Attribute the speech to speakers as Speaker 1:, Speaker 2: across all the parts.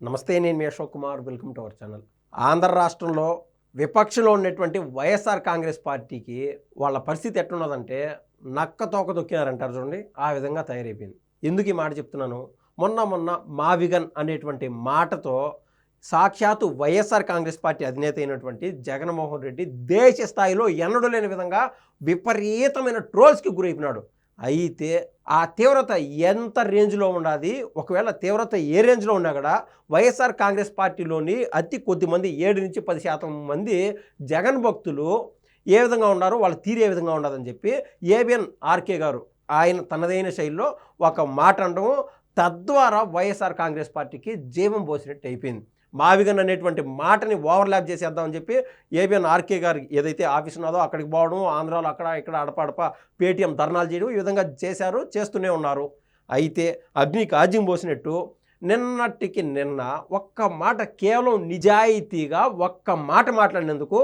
Speaker 1: నమస్తే, నేను మీ Ashok Kumar. Welcome to our channel. Andhra రాష్ట్రంలో విపక్షంలో ఉన్నటువంటి వైఎస్ఆర్ కాంగ్రెస్ పార్టీకి వాళ్ళ పరిస్థితి ఎట్టున్నదంటే నక్క తోక తొక్కినారంటారు చూడండి, ఆ విధంగా తయారైపోయింది. ఎందుకు ఈ మాట చెప్తున్నాను? మొన్న మావిగన్ అనేటువంటి మాటతో సాక్షాత్తు వైఎస్ఆర్ కాంగ్రెస్ పార్టీ అధినేత అయినటువంటి జగన్మోహన్ రెడ్డి దేశ స్థాయిలో ఎన్నడూ లేని విధంగా విపరీతమైన ట్రోల్స్కి గురైపోయినాడు. అయితే ఆ తీవ్రత ఎంత రేంజ్లో ఉండాలి, ఒకవేళ తీవ్రత ఏ రేంజ్లో ఉన్నా కూడా వైఎస్ఆర్ కాంగ్రెస్ పార్టీలోని అతి కొద్ది మంది 7-10% మంది జగన్ భక్తులు ఏ విధంగా ఉన్నారు, వాళ్ళ తీరు ఏ విధంగా ఉండదని చెప్పి ఏబిఎన్ ఆర్కే గారు ఆయన తనదైన శైలిలో ఒక మాట అనడం, తద్వారా వైఎస్ఆర్ కాంగ్రెస్ పార్టీకి జీవం పోసినట్టు అయిపోయింది. మావిగన్ అనేటువంటి మాటని ఓవర్లాప్ చేసేద్దామని చెప్పి ఏబిఎన్ ఆర్కే గారు ఏదైతే ఆఫీస్ ఉన్నదో అక్కడికి పోవడం, ఆంధ్రాలో అక్కడ ఇక్కడ అడపడప పేటీఎం ధర్నాలు చేయడం, ఈ విధంగా చేస్తూనే ఉన్నారు. అయితే అగ్నికి ఆజ్యం పోసినట్టు నిన్నటికి నిన్న ఒక్క మాట, కేవలం నిజాయితీగా ఒక్క మాట మాట్లాడినందుకు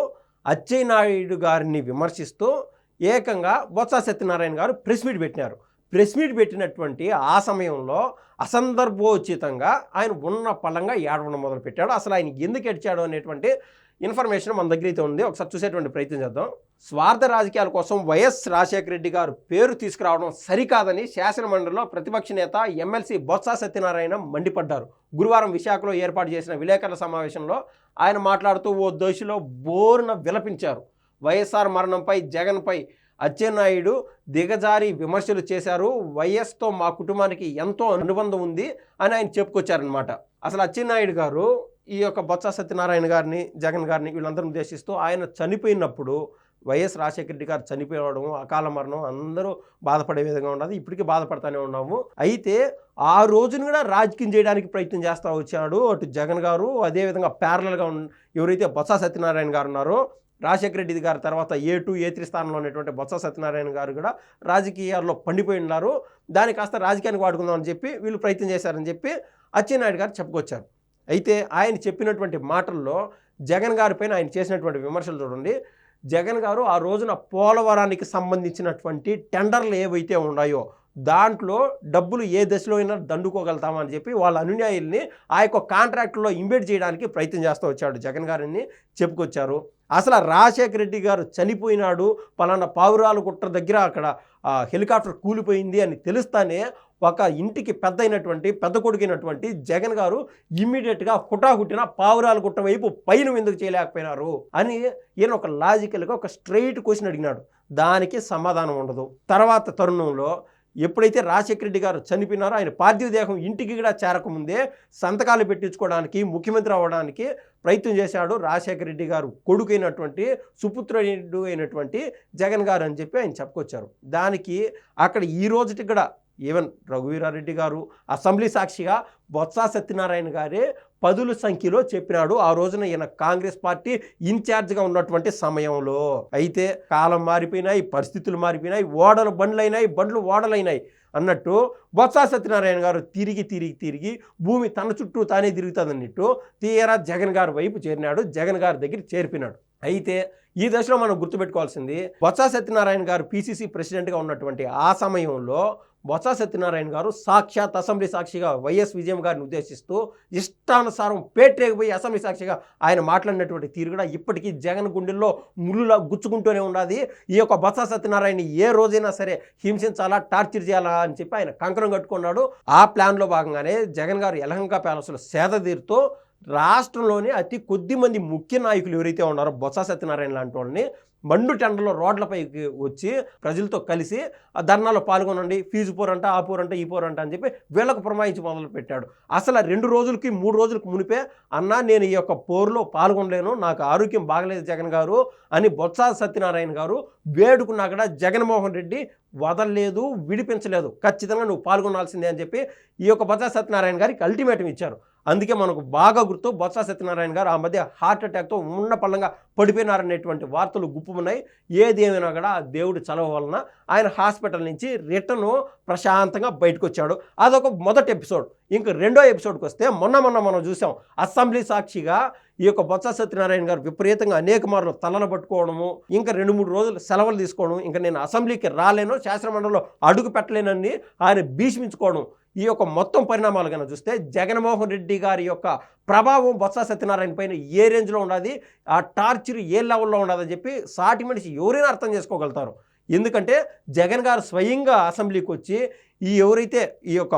Speaker 1: అచ్చెన్నాయుడు గారిని విమర్శిస్తూ ఏకంగా బొత్స సత్యనారాయణ గారు ప్రెస్ మీట్ పెట్టినారు. ప్రెస్ మీట్ పెట్టినటువంటి ఆ సమయంలో అసందర్భోచితంగా ఆయన ఉన్న పళ్ళంగా ఏడవడం మొదలుపెట్టాడు. అసలు ఆయన ఎందుకు ఏడ్చాడు అనేటువంటి ఇన్ఫర్మేషన్ మన దగ్గర అయితే ఉంది. ఒకసారి చూసేటువంటి ప్రయత్నం చేద్దాం. స్వార్థ రాజకీయాల కోసం వైఎస్ రాజశేఖర రెడ్డి గారు పేరు తీసుకురావడం సరికాదని శాసనమండలిలో ప్రతిపక్ష నేత ఎమ్మెల్సీ బొత్స సత్యనారాయణ మండిపడ్డారు. గురువారం విశాఖలో ఏర్పాటు చేసిన విలేకరుల సమావేశంలో ఆయన మాట్లాడుతూ ఓ దోషిలో బోరున విలపించారు. వైఎస్ఆర్ మరణంపై జగన్పై అచ్చెన్నాయుడు దిగజారి విమర్శలు చేశారు. వైఎస్తో మా కుటుంబానికి ఎంతో అనుబంధం ఉంది అని ఆయన చెప్పుకొచ్చారనమాట. అసలు అచ్చెన్నాయుడు గారు ఈ యొక్క బొత్స సత్యనారాయణ గారిని, జగన్ గారిని వీళ్ళందరూ ఉద్దేశిస్తూ ఆయన చనిపోయినప్పుడు వైఎస్ రాజశేఖర రెడ్డి గారు చనిపోవడం, అకాల మరణం అందరూ బాధపడే విధంగా ఉన్నది. ఇప్పటికీ బాధపడతానే ఉన్నాము. అయితే ఆ రోజును కూడా రాజకీయం చేయడానికి ప్రయత్నం చేస్తూ వచ్చాడు అటు జగన్ గారు. అదేవిధంగా ప్యారలల్గా ఎవరైతే బొత్స సత్యనారాయణ గారు ఉన్నారో, రాజశేఖర రెడ్డి గారి తర్వాత A2, A3 స్థానంలో ఉన్నటువంటి బొత్స సత్యనారాయణ గారు కూడా రాజకీయాల్లో పండిపోయి ఉన్నారు. దాన్ని కాస్త రాజకీయానికి వాడుకుందామని చెప్పి వీళ్ళు ప్రయత్నం చేశారని చెప్పి అచ్చెన్నాయుడు గారు చెప్పుకొచ్చారు. అయితే ఆయన చెప్పినటువంటి మాటల్లో జగన్ గారి పైన ఆయన చేసినటువంటి విమర్శలు చూడండి. జగన్ గారు ఆ రోజున పోలవరానికి సంబంధించినటువంటి టెండర్లు ఏవైతే ఉన్నాయో దాంట్లో డబ్బులు ఏ దశలో అయినా దండుకోగలుగుతామని చెప్పి వాళ్ళ అనుయాయుల్ని ఆ యొక్క కాంట్రాక్టులో ఇంబెడ్ చేయడానికి ప్రయత్నం చేస్తూ వచ్చాడు. జగన్ గారిని చెప్పుకొచ్చారు. అసలు రాజశేఖర రెడ్డి గారు చనిపోయినాడు, పలానా పావురాల గుట్ట దగ్గర అక్కడ హెలికాప్టర్ కూలిపోయింది అని తెలుస్తానే ఒక ఇంటికి పెద్ద కొడుకైనటువంటి జగన్ గారు ఇమ్మీడియట్గా హుటాహుట్టిన పావురాల గుట్ట వైపు పైన ఎందుకు చేయలేకపోయినారు అని ఈయన ఒక లాజికల్గా ఒక స్ట్రైట్ క్వశ్చన్ అడిగినాడు. దానికి సమాధానం ఉండదు. తర్వాత తరుణంలో ఎప్పుడైతే రాజశేఖర రెడ్డి గారు చనిపోయినారో ఆయన పార్థివ దేహం ఇంటికి కూడా చేరకముందే సంతకాలు పెట్టించుకోవడానికి, ముఖ్యమంత్రి అవ్వడానికి ప్రయత్నం చేశాడు రాజశేఖర రెడ్డి గారు కొడుకైనటువంటి సుపుత్రుడు అయినటువంటి జగన్ గారు అని చెప్పి ఆయన చెప్పుకొచ్చారు. దానికి అక్కడ ఈ రోజుకి కూడా ఈవెన్ రఘువీరారెడ్డి గారు అసెంబ్లీ సాక్షిగా బొత్స సత్యనారాయణ గారే పదుల సంఖ్యలో చెప్పినాడు ఆ రోజున ఈయన కాంగ్రెస్ పార్టీ ఇన్ఛార్జ్గా ఉన్నటువంటి సమయంలో. అయితే కాలం మారిపోయినాయి, పరిస్థితులు మారిపోయినాయి, ఓడలు బండ్లైనాయి, బండ్లు ఓడలైనాయి అన్నట్టు బొత్స సత్యనారాయణ గారు తిరిగి భూమి తన చుట్టూ తానే తిరుగుతుంది అన్నట్టు తీరా జగన్ గారి వైపు చేరినాడు, జగన్ గారి దగ్గర చేరిపోయినాడు. అయితే ఈ దశలో మనం గుర్తుపెట్టుకోవాల్సింది, బొత్స సత్యనారాయణ గారు పిసిసి ప్రెసిడెంట్గా ఉన్నటువంటి ఆ సమయంలో బొత్స సత్యనారాయణ గారు సాక్షాత్ అసెంబ్లీ సాక్షిగా వైఎస్ విజయం గారిని ఉద్దేశిస్తూ ఇష్టానుసారం పేటరేగిపోయి అసెంబ్లీ సాక్షిగా ఆయన మాట్లాడినటువంటి తీరు కూడా ఇప్పటికీ జగన్ గుండెల్లో ముళ్ళులా గుచ్చుకుంటూనే ఉన్నది. ఈ యొక్క బొత్స సత్యనారాయణ ఏ రోజైనా సరే హింసించాలా, టార్చర్ చేయాలా అని చెప్పి ఆయన కంకణం కట్టుకున్నాడు. ఆ ప్లాన్లో భాగంగానే జగన్ గారు యలహంక ప్యాలెస్లో సేద తీరుతూ రాష్ట్రంలోని అతి కొద్ది మంది ముఖ్య నాయకులు ఎవరైతే ఉన్నారో బొత్స సత్యనారాయణ లాంటి వాళ్ళని మండు టెండర్లో రోడ్లపైకి వచ్చి ప్రజలతో కలిసి ఆ ధర్నాలో పాల్గొనండి, ఫీజు పోరంట, ఆ పోరంట, ఈ పోరంట అని చెప్పి వీళ్ళకు పురమాయించి మొదలు పెట్టాడు. అసలు 2 రోజులకి 3 రోజులకు మునిపే అన్నా నేను ఈ యొక్క పోరులో పాల్గొనలేను, నాకు ఆరోగ్యం బాగలేదు జగన్ గారు అని బొత్స సత్యనారాయణ గారు వేడుకున్నా కూడా జగన్మోహన్ రెడ్డి వదలలేదు, విడిపించలేదు. ఖచ్చితంగా నువ్వు పాల్గొనాల్సిందే అని చెప్పి ఈ యొక్క బొత్స సత్యనారాయణ గారికి అల్టిమేటం ఇచ్చారు. అందుకే మనకు బాగా గుర్తు, బొత్స సత్యనారాయణ గారు ఆ మధ్య హార్ట్ అటాక్తో ఉన్న పళ్ళంగా పడిపోయినారనేటువంటి వార్తలు గుప్పున్నాయి. ఏది ఏమైనా కూడా దేవుడు చలవ వలన ఆయన హాస్పిటల్ నుంచి రిటర్న్ ప్రశాంతంగా బయటకు వచ్చాడు. అదొక మొదటి ఎపిసోడ్. ఇంక రెండో ఎపిసోడ్కి వస్తే మొన్న మనం చూసాం అసెంబ్లీ సాక్షిగా ఈ యొక్క బొత్స సత్యనారాయణ గారు విపరీతంగా అనేక మార్లు తలలు పట్టుకోవడము, ఇంకా 2-3 రోజులు సెలవులు తీసుకోవడం, ఇంకా నేను అసెంబ్లీకి రాలేను, శాసనమండలిలో అడుగు పెట్టలేనని ఆయన భీష్మించుకోవడం, ఈ యొక్క మొత్తం పరిణామాలు కనుక చూస్తే జగన్మోహన్ రెడ్డి గారి యొక్క ప్రభావం బొత్స సత్యనారాయణ పైన ఏ రేంజ్లో ఉన్నది, ఆ టార్చర్ ఏ లెవెల్లో ఉన్నదని చెప్పి సాటి మనిషి ఎవరైనా అర్థం చేసుకోగలుగుతారు. ఎందుకంటే జగన్ గారు స్వయంగా అసెంబ్లీకి వచ్చి ఎవరైతే ఈ యొక్క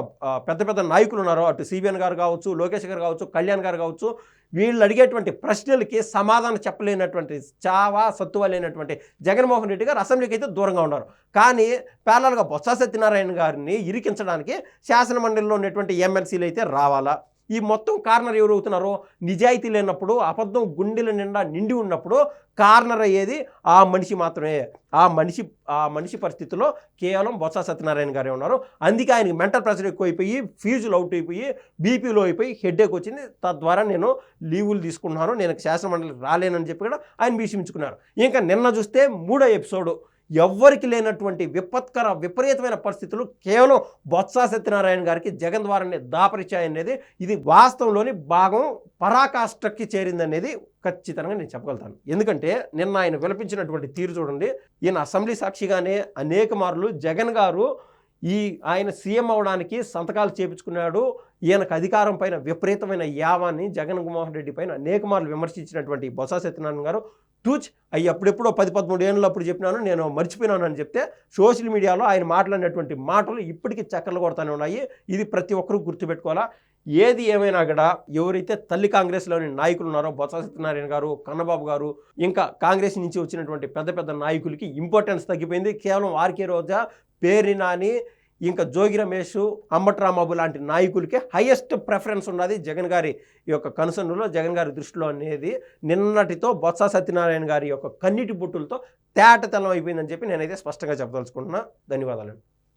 Speaker 1: పెద్ద పెద్ద నాయకులు ఉన్నారో, అటు సిబిఎన్ గారు కావచ్చు, లోకేష్ గారు కావచ్చు, కళ్యాణ్ గారు కావచ్చు, వీళ్ళు అడిగేటువంటి ప్రశ్నలకి సమాధానం చెప్పలేనటువంటి చావా సత్తువ లేనటువంటి జగన్మోహన్ రెడ్డి గారు అసెంబ్లీకి అయితే దూరంగా ఉన్నారు. కానీ ప్యారలల్గా బొత్స సత్యనారాయణ గారిని ఇరికించడానికి శాసనమండలిలో ఉన్నటువంటి ఎమ్మెల్సీలు అయితే రావాలా? ఈ మొత్తం కార్నర్ ఎవరు అవుతున్నారో, నిజాయితీ లేనప్పుడు, అబద్ధం గుండెల నిండా నిండి ఉన్నప్పుడు కార్నర్ అయ్యేది ఆ మనిషి మాత్రమే. ఆ మనిషి పరిస్థితుల్లో కేవలం బొత్స సత్యనారాయణ గారే ఉన్నారు. అందుకే ఆయనకి మెంటల్ ప్రెషర్ ఎక్కువైపోయి, ఫీజులు అవుట్ అయిపోయి, బీపీలో అయిపోయి హెడ్ఏక్ వచ్చింది. తద్వారా నేను లీవులు తీసుకున్నాను, నేను శాసనమండలికి రాలేనని చెప్పి కూడా ఆయన భీషించుకున్నారు. ఇంకా నిన్న చూస్తే 3వ ఎపిసోడు, ఎవ్వరికి లేనటువంటి విపరీతమైన పరిస్థితులు కేవలం బొత్స సత్యనారాయణ గారికి జగన్ ద్వారానే దాపరిచాయనేది, ఇది వాస్తవంలోని భాగం పరాకాష్ఠకి చేరిందనేది ఖచ్చితంగా నేను చెప్పగలుగుతాను. ఎందుకంటే నిన్న ఆయన విలపించినటువంటి తీరు చూడండి. ఈయన అసెంబ్లీ సాక్షిగానే అనేక మార్లు జగన్ గారు ఆయన సీఎం అవడానికి సంతకాలు చేపించుకున్నాడు, ఈయనకు అధికారం పైన విపరీతమైన యావాన్ని జగన్మోహన్ రెడ్డి పైన అనేక మార్లు విమర్శించినటువంటి బొత్స సత్యనారాయణ గారు అవి అప్పుడెప్పుడో 10-13 ఏళ్ళు అప్పుడు చెప్పినాను, నేను మర్చిపోయినాను అని చెప్తే సోషల్ మీడియాలో ఆయన మాట్లాడినటువంటి మాటలు ఇప్పటికీ చక్కర్లు కొడతానే ఉన్నాయి. ఇది ప్రతి ఒక్కరూ గుర్తుపెట్టుకోవాలా. ఏది ఏమైనా కూడా ఎవరైతే తల్లి కాంగ్రెస్లోని నాయకులు ఉన్నారో, బొత్స సత్యనారాయణ గారు, కన్నబాబు గారు, ఇంకా కాంగ్రెస్ నుంచి వచ్చినటువంటి పెద్ద పెద్ద నాయకులకి ఇంపార్టెన్స్ తగ్గిపోయింది. కేవలం ఆర్కే రోజా, పేర్ని నాని, ఇంకా జోగి రమేష్, అంబటి రాంబాబు లాంటి నాయకులకి హైయెస్ట్ ప్రిఫరెన్స్ ఉన్నది జగన్ గారి ఈ యొక్క కన్సర్న్లో, జగన్ గారి దృష్టిలో అనేది నిన్నటితో బొత్స సత్యనారాయణ గారి యొక్క కన్నీటి బొట్టులతో తేటతెల్లం అయిపోయిందని చెప్పి నేనైతే స్పష్టంగా చెప్పదలుచుకుంటున్నా. ధన్యవాదాలు.